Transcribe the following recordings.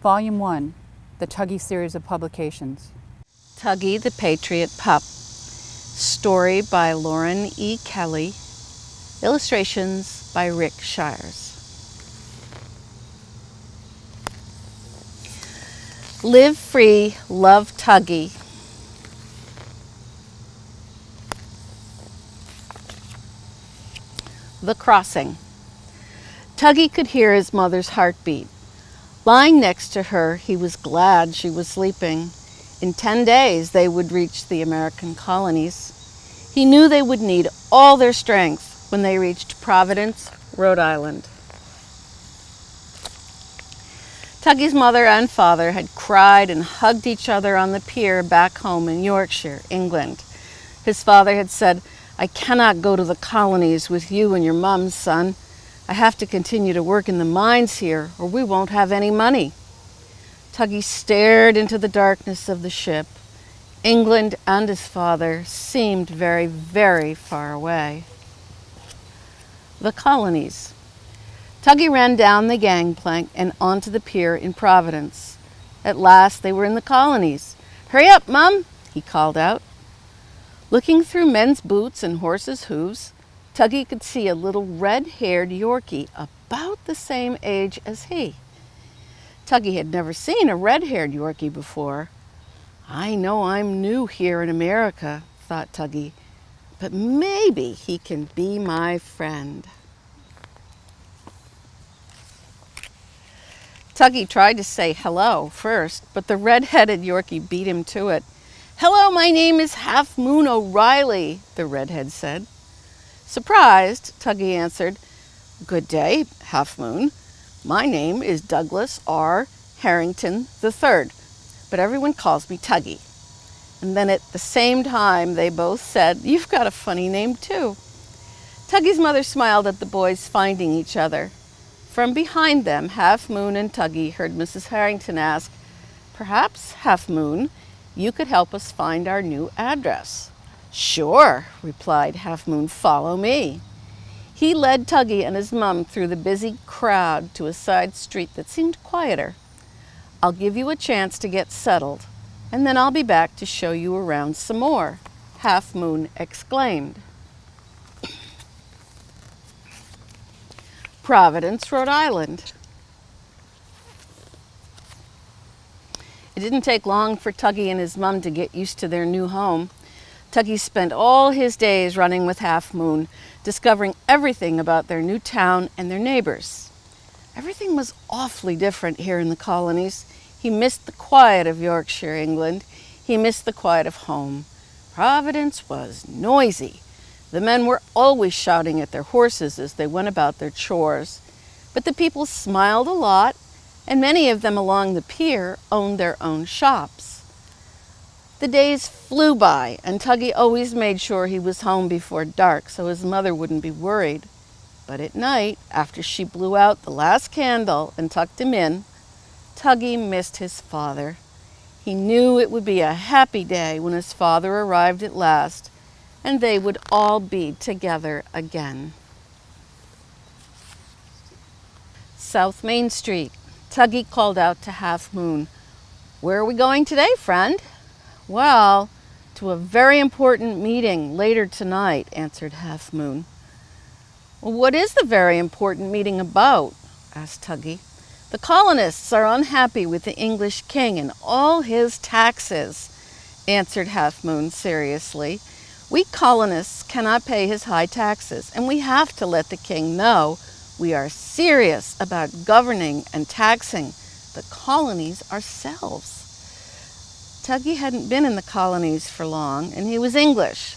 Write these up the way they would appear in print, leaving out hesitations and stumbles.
Volume 1, the Tuggie series of publications. Tuggie the Patriot Pup. Story by Lauren E. Kelly. Illustrations by Rick Shires. Live free, love Tuggie. The Crossing. Tuggie could hear his mother's heartbeat. Lying next to her, he was glad she was sleeping. In 10 days, they would reach the American colonies. He knew they would need all their strength when they reached Providence, Rhode Island. Tuggie's mother and father had cried and hugged each other on the pier back home in Yorkshire, England. His father had said, "I cannot go to the colonies with you and your mum, son. I have to continue to work in the mines here, or we won't have any money." Tuggie stared into the darkness of the ship. England and his father seemed very, very far away. The colonies. Tuggie ran down the gangplank and onto the pier in Providence. At last they were in the colonies. "Hurry up, Mum," he called out. Looking through men's boots and horses' hooves, Tuggie could see a little red-haired Yorkie about the same age as he. Tuggie had never seen a red-haired Yorkie before. "I know I'm new here in America," thought Tuggie, "but maybe he can be my friend." Tuggie tried to say hello first, but the red-headed Yorkie beat him to it. "Hello, my name is Half Moon O'Reilly," the redhead said. Surprised, Tuggie answered, "Good day, Half Moon. My name is Douglas R. Harrington III, but everyone calls me Tuggie." And then at the same time, they both said, "You've got a funny name, too." Tuggie's mother smiled at the boys finding each other. From behind them, Half Moon and Tuggie heard Mrs. Harrington ask, "Perhaps, Half Moon, you could help us find our new address." "Sure," replied Half Moon, "follow me." He led Tuggie and his mum through the busy crowd to a side street that seemed quieter. "I'll give you a chance to get settled, and then I'll be back to show you around some more," Half Moon exclaimed. Providence, Rhode Island. It didn't take long for Tuggie and his mum to get used to their new home. Tuggie spent all his days running with Half Moon, discovering everything about their new town and their neighbors. Everything was awfully different here in the colonies. He missed the quiet of Yorkshire, England. He missed the quiet of home. Providence was noisy. The men were always shouting at their horses as they went about their chores. But the people smiled a lot, and many of them along the pier owned their own shops. The days flew by, and Tuggie always made sure he was home before dark so his mother wouldn't be worried. But at night, after she blew out the last candle and tucked him in, Tuggie missed his father. He knew it would be a happy day when his father arrived at last, and they would all be together again. South Main Street. Tuggie called out to Half Moon, "Where are we going today, friend?" "Well, to a very important meeting later tonight," answered Half Moon. "Well, what is the very important meeting about?" asked Tuggie. "The colonists are unhappy with the English king and all his taxes," answered Half Moon seriously. "We colonists cannot pay his high taxes, and we have to let the king know we are serious about governing and taxing the colonies ourselves." Tuggie hadn't been in the colonies for long, and he was English.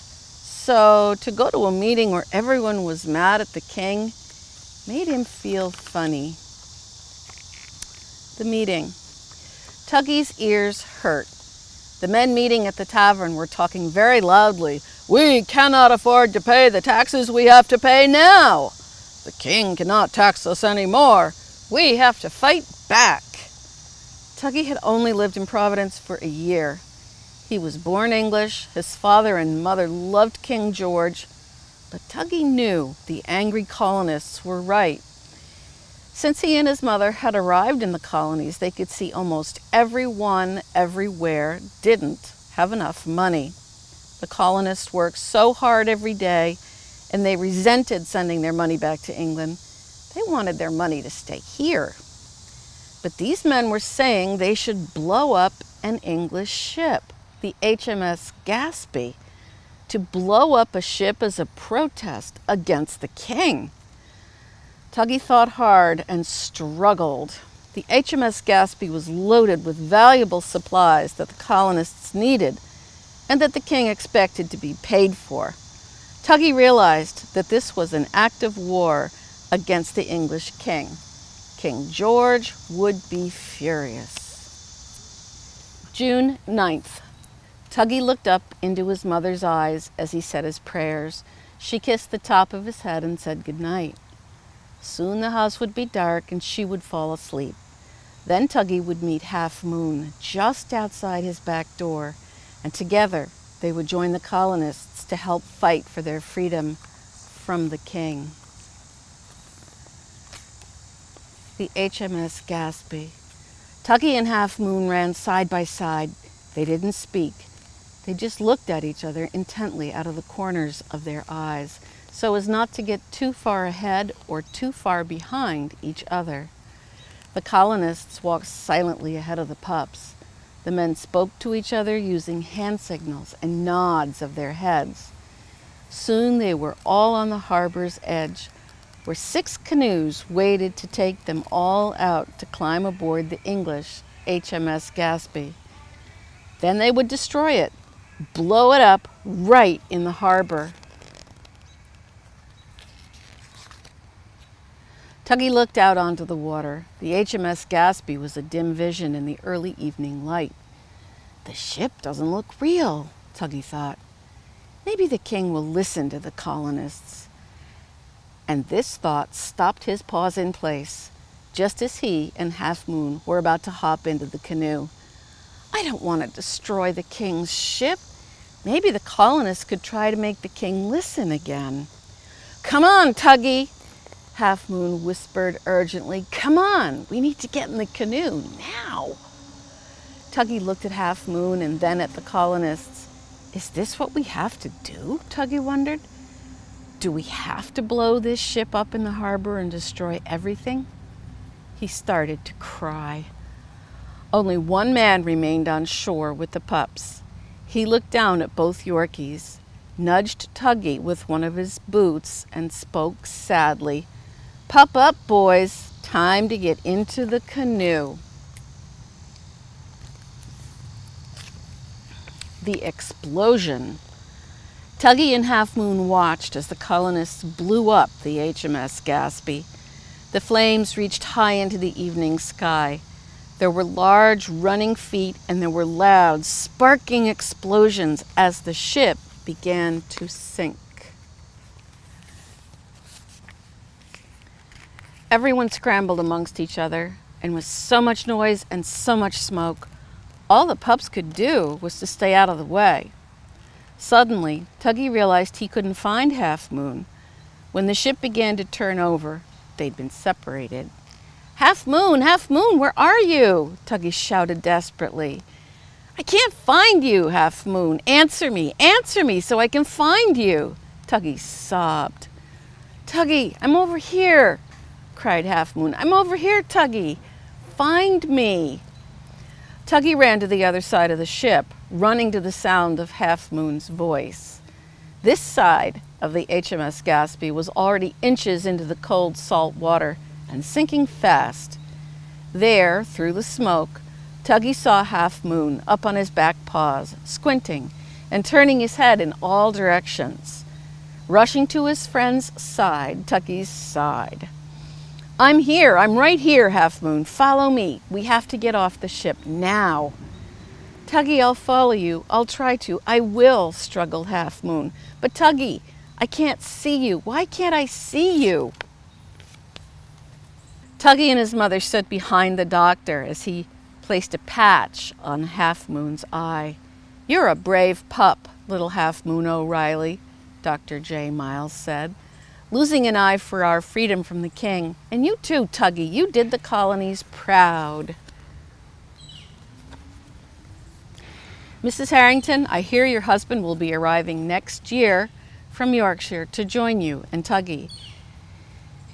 So to go to a meeting where everyone was mad at the king made him feel funny. The meeting. Tuggie's ears hurt. The men meeting at the tavern were talking very loudly. "We cannot afford to pay the taxes we have to pay now. The king cannot tax us anymore. We have to fight back." Tuggie had only lived in Providence for a year. He was born English. His father and mother loved King George, but Tuggie knew the angry colonists were right. Since he and his mother had arrived in the colonies, they could see almost everyone everywhere didn't have enough money. The colonists worked so hard every day, and they resented sending their money back to England. They wanted their money to stay here. But these men were saying they should blow up an English ship, the HMS Gaspee, to blow up a ship as a protest against the king. Tuggie thought hard and struggled. The HMS Gaspee was loaded with valuable supplies that the colonists needed and that the king expected to be paid for. Tuggie realized that this was an act of war against the English king. King George would be furious. June 9th. Tuggie looked up into his mother's eyes as he said his prayers. She kissed the top of his head and said goodnight. Soon the house would be dark and she would fall asleep. Then Tuggie would meet Half Moon just outside his back door, and together they would join the colonists to help fight for their freedom from the king. The HMS Gaspee. Tuggie and Half Moon ran side by side. They didn't speak. They just looked at each other intently out of the corners of their eyes, so as not to get too far ahead or too far behind each other. The colonists walked silently ahead of the pups. The men spoke to each other using hand signals and nods of their heads. Soon they were all on the harbor's edge, where 6 canoes waited to take them all out to climb aboard the English HMS Gaspee. Then they would destroy it, blow it up right in the harbor. Tuggie looked out onto the water. The HMS Gaspee was a dim vision in the early evening light. The ship doesn't look real, Tuggie thought. Maybe the king will listen to the colonists. And this thought stopped his paws in place, just as he and Half Moon were about to hop into the canoe. I don't want to destroy the king's ship. Maybe the colonists could try to make the king listen again. Come on, Tuggie, Half Moon whispered urgently. Come on, we need to get in the canoe now. Tuggie looked at Half Moon and then at the colonists. Is this what we have to do? Tuggie wondered. Do we have to blow this ship up in the harbor and destroy everything? He started to cry. Only one man remained on shore with the pups. He looked down at both Yorkies, nudged Tuggie with one of his boots, and spoke sadly. Pup up, boys. Time to get into the canoe. The explosion. Tuggie and Half Moon watched as the colonists blew up the HMS Gaspee. The flames reached high into the evening sky. There were large running feet and there were loud, sparking explosions as the ship began to sink. Everyone scrambled amongst each other, and with so much noise and so much smoke, all the pups could do was to stay out of the way. Suddenly, Tuggie realized he couldn't find Half Moon. When the ship began to turn over, they'd been separated. Half Moon, where are you? Tuggie shouted desperately. I can't find you, Half Moon. Answer me so I can find you. Tuggie sobbed. Tuggie, I'm over here, cried Half Moon. I'm over here, Tuggie. Find me. Tuggie ran to the other side of the ship, running to the sound of Half Moon's voice. This side of the HMS Gaspee was already inches into the cold salt water and sinking fast. There, through the smoke, Tuggie saw Half Moon up on his back paws, squinting and turning his head in all directions. Rushing to his friend's side, Tuggie sighed. I'm here, I'm right here, Half Moon. Follow me. We have to get off the ship now. Tuggie, I'll follow you. I'll try to. I will, struggled Half Moon. But Tuggie, I can't see you. Why can't I see you? Tuggie and his mother stood behind the doctor as he placed a patch on Half Moon's eye. You're a brave pup, little Half Moon O'Reilly, Dr. J. Miles said. losing an eye for our freedom from the king. And you too, Tuggie, you did the colonies proud. Mrs. Harrington, I hear your husband will be arriving next year from Yorkshire to join you and Tuggie.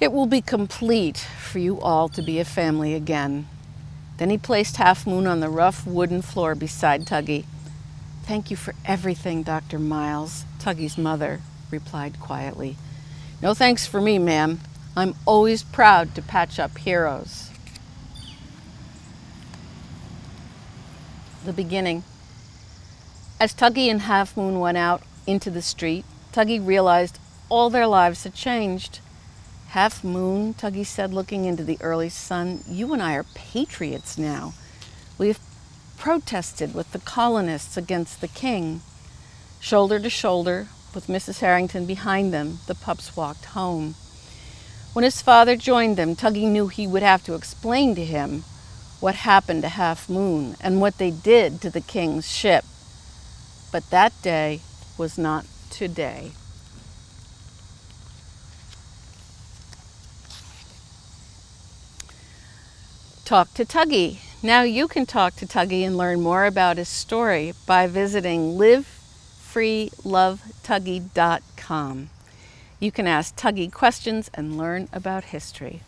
It will be complete for you all to be a family again. Then he placed Half Moon on the rough wooden floor beside Tuggie. Thank you for everything, Dr. Miles, Tuggie's mother replied quietly. No thanks for me, ma'am. I'm always proud to patch up heroes. The beginning. As Tuggie and Half Moon went out into the street, Tuggie realized all their lives had changed. Half Moon, Tuggie said, looking into the early sun, you and I are patriots now. We have protested with the colonists against the king. Shoulder to shoulder, with Mrs. Harrington behind them, the pups walked home. When his father joined them, Tuggie knew he would have to explain to him what happened to Half Moon and what they did to the king's ship. But that day was not today. Talk to Tuggie. Now you can talk to Tuggie and learn more about his story by visiting livefreelovetuggie.com. You can ask Tuggie questions and learn about history.